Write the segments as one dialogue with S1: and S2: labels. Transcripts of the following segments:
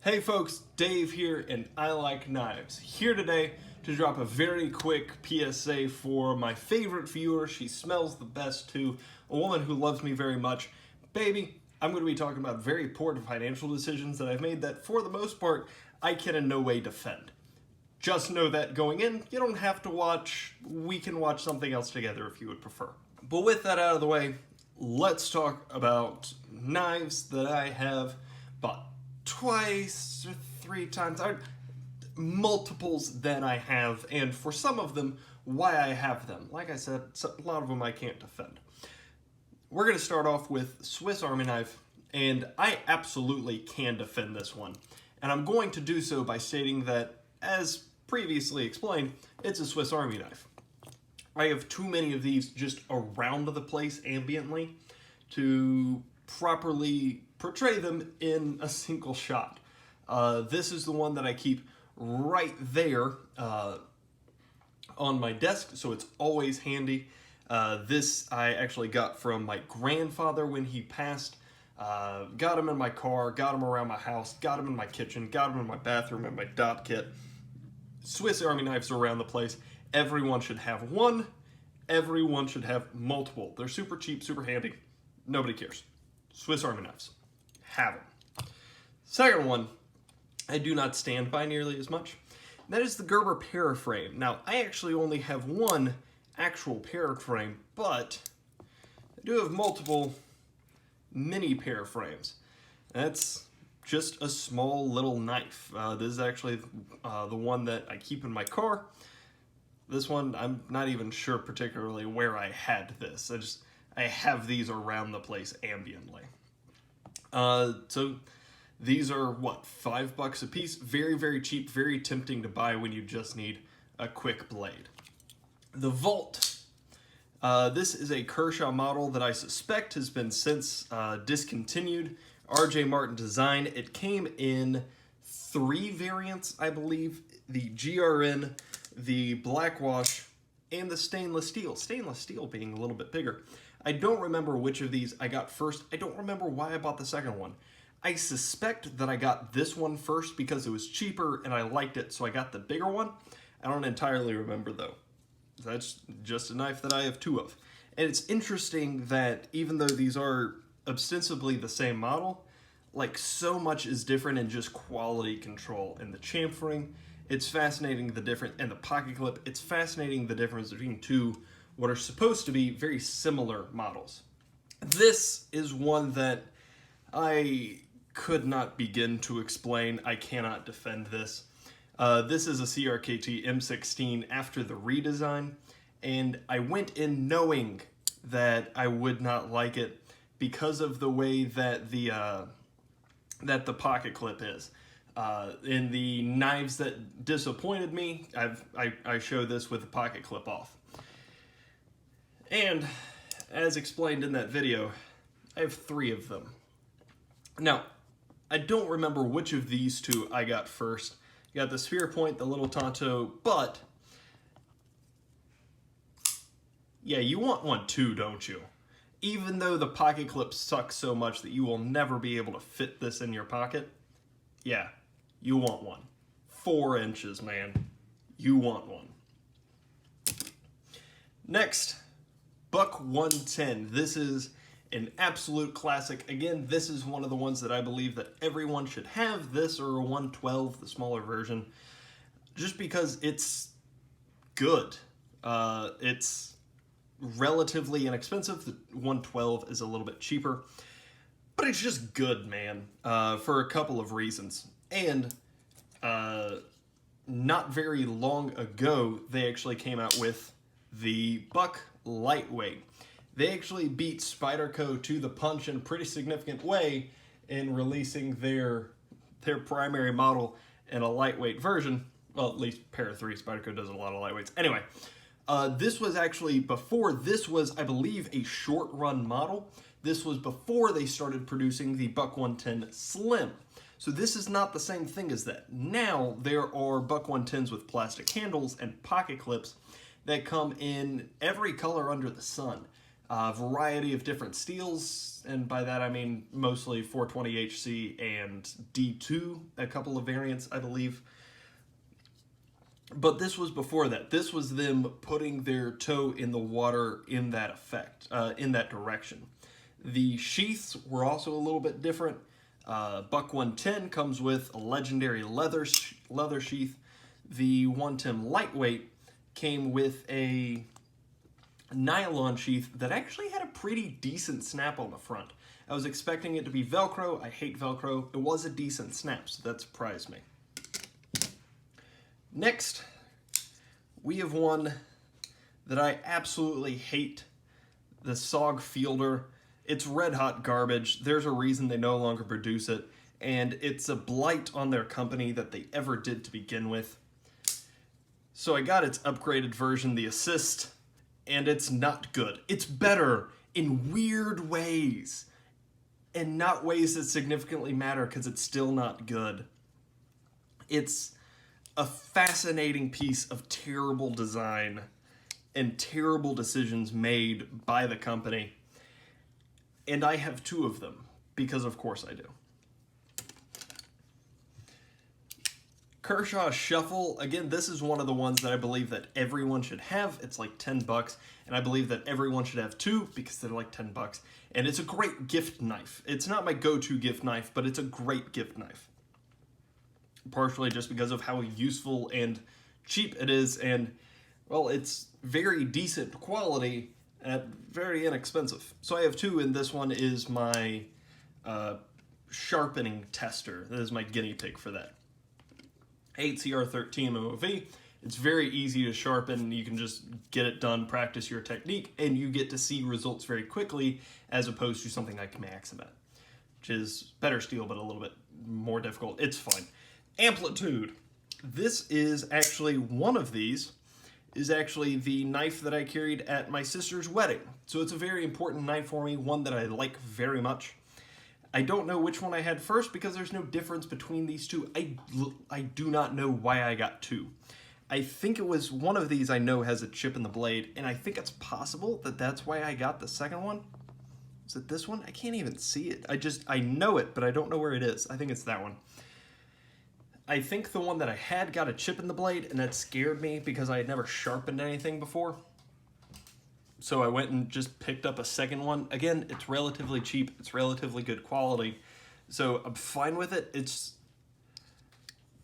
S1: Hey folks, Dave here, and I like knives. Here today to drop a very quick PSA for my favorite viewer. She smells the best too, a woman who loves me very much. Baby, I'm going to be talking about very poor financial decisions that I've made that for the most part I can in no way defend. Just know that going in, you don't have to watch. We can watch something else together if you would prefer. But with that out of the way, let's talk about knives that I have bought twice or three times, multiples than I have, and for some of them, why I have them. Like I said, a lot of them I can't defend. We're going to start off with Swiss Army knife, and I absolutely can defend this one. And I'm going to do so by stating that, as previously explained, it's a Swiss Army knife. I have too many of these just around the place ambiently to properly portray them in a single shot. This is the one that I keep right there on my desk, so it's always handy. This I actually got from my grandfather when he passed. Got him in my car, got him around my house, got him in my kitchen, got him in my bathroom, and my dot kit. Swiss Army knives are around the place. Everyone should have one. Everyone should have multiple. They're super cheap, super handy. Nobody cares. Swiss Army knives. Have them. Second one, I do not stand by nearly as much. That is the Gerber Paraframe. Now, I actually only have one actual Paraframe, but I do have multiple mini Paraframes. That's just a small little knife. This is actually the one that I keep in my car. This one, I'm not even sure particularly where I had this. I have these around the place ambiently. So these are, what, $5 a piece? Very, very cheap, very tempting to buy when you just need a quick blade. The Volt. This is a Kershaw model that I suspect has been since discontinued. RJ Martin design. It came in 3 variants, I believe. The GRN, the Blackwash, and the stainless steel. Stainless steel being a little bit bigger. I don't remember which of these I got first. I don't remember why I bought the second one. I suspect that I got this one first because it was cheaper and I liked it, so I got the bigger one. I don't entirely remember though. That's just a knife that I have 2 of. And it's interesting that even though these are ostensibly the same model, like so much is different in just quality control. And the chamfering, it's fascinating the difference, and the pocket clip, it's fascinating the difference between 2 what are supposed to be very similar models. This is one that I could not begin to explain. I cannot defend this. This is a CRKT M16 after the redesign, and I went in knowing that I would not like it because of the way that the pocket clip is. In the knives that disappointed me, I show this with the pocket clip off. And, as explained in that video, I have 3 of them. Now, I don't remember which of these 2 I got first. You got the Spear Point, the Little Tonto, but yeah, you want one too, don't you? Even though the pocket clip sucks so much that you will never be able to fit this in your pocket, yeah, you want one. 4 inches, man. You want one. Next, Buck 110. This is an absolute classic. Again, this is one of the ones that I believe that everyone should have, this or a 112, the smaller version, just because it's good. It's relatively inexpensive. The 112 is a little bit cheaper, but it's just good, man, for a couple of reasons. And not very long ago, they actually came out with the Buck Lightweight. They actually beat Spyderco to the punch in a pretty significant way in releasing their primary model in a lightweight version. Well, at least Para 3, Spyderco does a lot of lightweights. Anyway, this was actually before, this was, I believe, a short run model. This was before they started producing the Buck 110 Slim. So this is not the same thing as that. Now there are Buck 110s with plastic handles and pocket clips that come in every color under the sun. a variety of different steels, and by that I mean mostly 420HC and D2, a couple of variants, I believe. But this was before that. This was them putting their toe in the water in that effect, in that direction. The sheaths were also a little bit different. Buck 110 comes with a legendary leather sheath. The 110 lightweight came with a nylon sheath that actually had a pretty decent snap on the front. I was expecting it to be Velcro. I hate Velcro. It was a decent snap, so that surprised me. Next, we have one that I absolutely hate, the SOG Fielder. It's red hot garbage. There's a reason they no longer produce it, and it's a blight on their company that they ever did to begin with. So I got its upgraded version, the Assist, and it's not good. It's better in weird ways, and not ways that significantly matter because it's still not good. It's a fascinating piece of terrible design and terrible decisions made by the company. And I have two of them, because of course I do. Kershaw Shuffle, again, this is one of the ones that I believe that everyone should have. It's like $10, and I believe that everyone should have two because they're like $10. And it's a great gift knife. It's not my go-to gift knife, but it's a great gift knife. Partially just because of how useful and cheap it is, and, well, it's very decent quality at very inexpensive. So I have two, and this one is my sharpening tester. That is my guinea pig for that. 8CR13 MOV. It's very easy to sharpen. You can just get it done, practice your technique, and you get to see results very quickly, as opposed to something like Maximate, which is better steel, but a little bit more difficult. It's fine. Amplitude. This is actually one of these, is actually the knife that I carried at my sister's wedding. So it's a very important knife for me, one that I like very much. I don't know which one I had first because there's no difference between these two. I do not know why I got two. I think it was one of these I know has a chip in the blade, and I think it's possible that that's why I got the second one. Is it this one? I can't even see it. I know it, but I don't know where it is. I think it's that one. I think the one that I had got a chip in the blade, and that scared me because I had never sharpened anything before. So I went and just picked up a second one. Again, it's relatively cheap. It's relatively good quality. So I'm fine with it. It's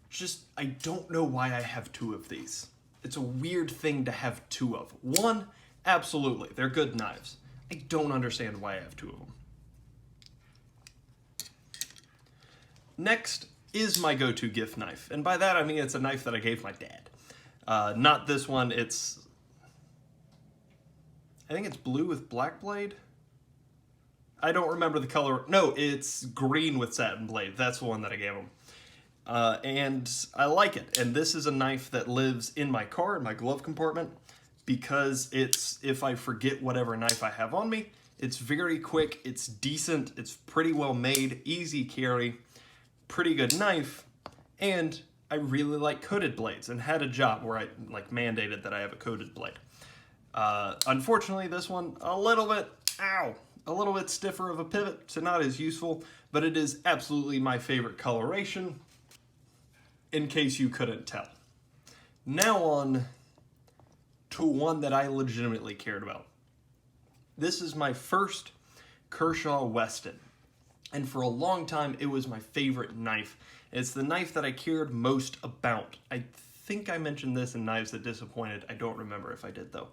S1: just, I don't know why I have two of these. It's a weird thing to have two of. One, absolutely, they're good knives. I don't understand why I have two of them. Next is my go-to gift knife. And by that I mean it's a knife that I gave my dad. Not this one, it's, I think it's blue with black blade. I don't remember the color. No, it's green with satin blade. That's the one that I gave him. And I like it. And this is a knife that lives in my car, in my glove compartment, because it's, if I forget whatever knife I have on me, it's very quick, it's decent, it's pretty well made, easy carry, pretty good knife, and I really like coated blades and had a job where I like mandated that I have a coated blade. Unfortunately, this one, a little bit stiffer of a pivot, so not as useful, but it is absolutely my favorite coloration, in case you couldn't tell. Now on to one that I legitimately cared about. This is my first Kershaw Weston, and for a long time it was my favorite knife. It's the knife that I cared most about. I think I mentioned this in Knives That Disappointed. I don't remember if I did though.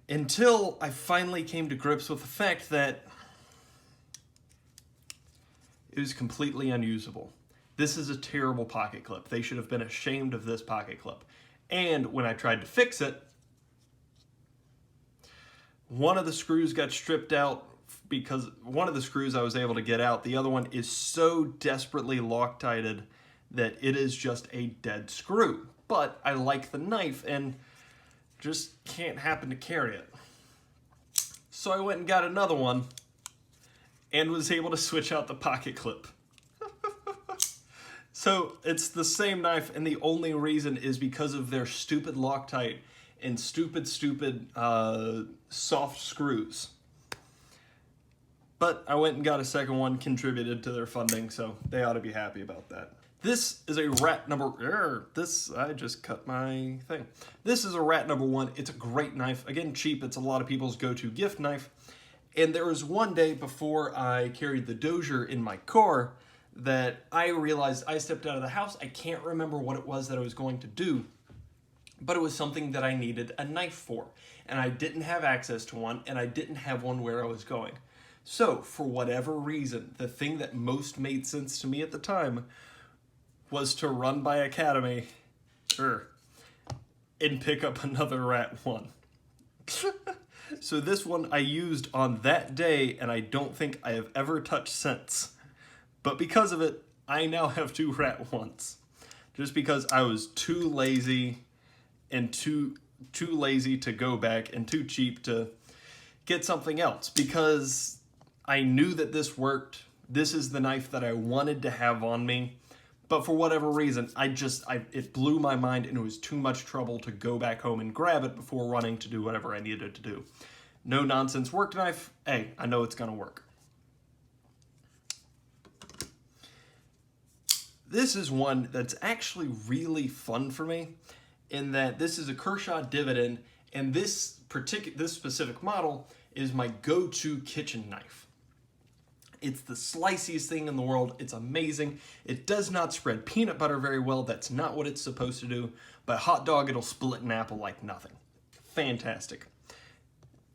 S1: Until I finally came to grips with the fact that it was completely unusable. This is a terrible pocket clip. They should have been ashamed of this pocket clip. And when I tried to fix it, one of the screws got stripped out because one of the screws I was able to get out. The other one is so desperately Loctited that it is just a dead screw. But I like the knife and just can't happen to carry it. So I went and got another one and was able to switch out the pocket clip. So it's the same knife, and the only reason is because of their stupid Loctite and stupid soft screws. But I went and got a second one, contributed to their funding, so they ought to be happy about that. This is a rat number, I just cut my thing. This is a rat number 1. It's a great knife. Again, cheap. It's a lot of people's go-to gift knife. And there was one day before I carried the Dozier in my car that I realized I stepped out of the house. I can't remember what it was that I was going to do, but it was something that I needed a knife for. And I didn't have access to one, and I didn't have one where I was going. So, for whatever reason, the thing that most made sense to me at the time was to run by Academy and pick up another Rat 1. So this one I used on that day, and I don't think I have ever touched since. But because of it, I now have 2 Rat 1s. Just because I was too lazy and too lazy to go back and too cheap to get something else. Because I knew that this worked. This is the knife that I wanted to have on me. But for whatever reason, it blew my mind, and it was too much trouble to go back home and grab it before running to do whatever I needed to do. No nonsense work knife. Hey, I know it's gonna work. This is one that's actually really fun for me, in that this is a Kershaw Dividend, and this specific model is my go-to kitchen knife. It's the sliciest thing in the world. It's amazing. It does not spread peanut butter very well. That's not what it's supposed to do. But hot dog, it'll split an apple like nothing. Fantastic.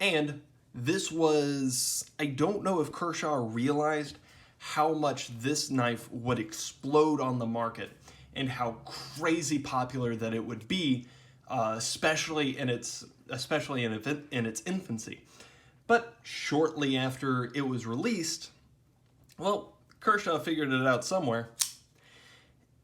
S1: And this was, I don't know if Kershaw realized how much this knife would explode on the market and how crazy popular that it would be, especially in its infancy. But shortly after it was released, well, Kershaw figured it out somewhere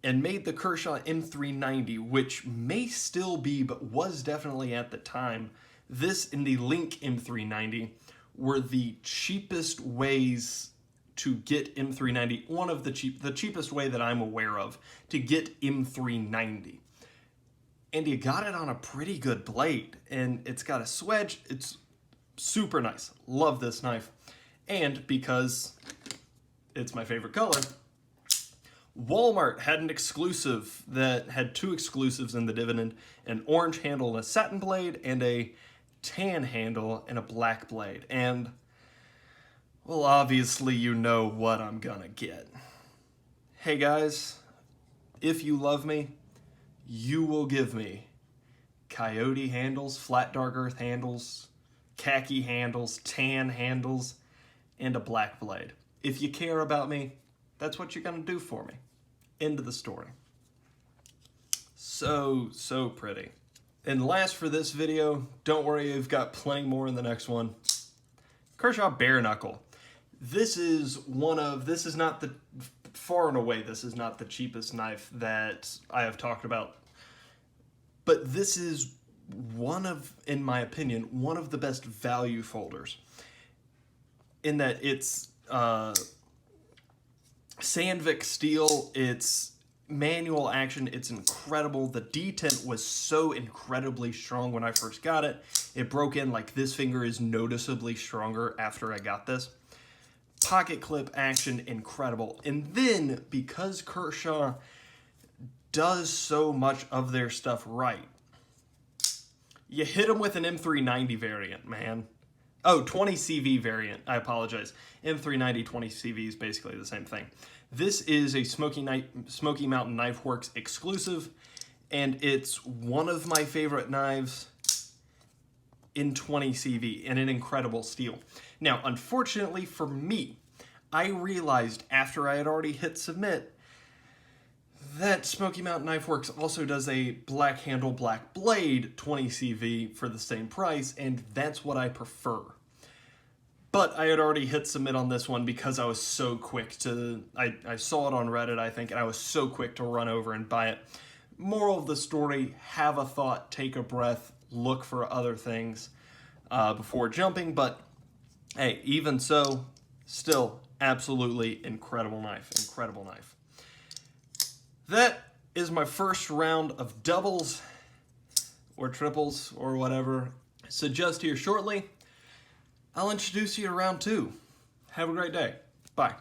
S1: and made the Kershaw M390, which may still be, but was definitely at the time. This and the Link M390 were the cheapest ways to get M390, one of the cheapest way that I'm aware of to get M390. And you got it on a pretty good blade, and it's got a swedge. It's super nice. Love this knife. And because it's my favorite color, Walmart had an exclusive that had 2 exclusives in the Dividend, an orange handle and a satin blade, and a tan handle and a black blade. And, well, obviously you know what I'm gonna get. Hey guys, if you love me, you will give me coyote handles, flat dark earth handles, khaki handles, tan handles, and a black blade. If you care about me, that's what you're gonna do for me. End of the story. So pretty. And last for this video, don't worry, you've got plenty more in the next one. Kershaw Bare Knuckle. This is not the, far and away, this is not the cheapest knife that I have talked about. But this is one of, in my opinion, one of the best value folders. In that it's Sandvik steel, it's manual action, it's incredible. The detent was so incredibly strong when I first got it. It broke in, like this finger is noticeably stronger after I got this. Pocket clip action, incredible. And then, because Kershaw does so much of their stuff right, you hit them with an M390 variant, man. Oh, 20CV variant, I apologize. M390 20CV is basically the same thing. This is a Smoky Mountain Knife Works exclusive, and it's one of my favorite knives in 20CV, and an incredible steel. Now, unfortunately for me, I realized after I had already hit submit that Smoky Mountain Knife Works also does a black handle, black blade 20CV for the same price, and that's what I prefer. But I had already hit submit on this one because I was so quick to, I saw it on Reddit, I think, and I was so quick to run over and buy it. Moral of the story, have a thought, take a breath, look for other things before jumping, but hey, even so, still absolutely incredible knife, incredible knife. That is my first round of doubles. or triples or whatever. So just here shortly, I'll introduce you to round 2. Have a great day. Bye.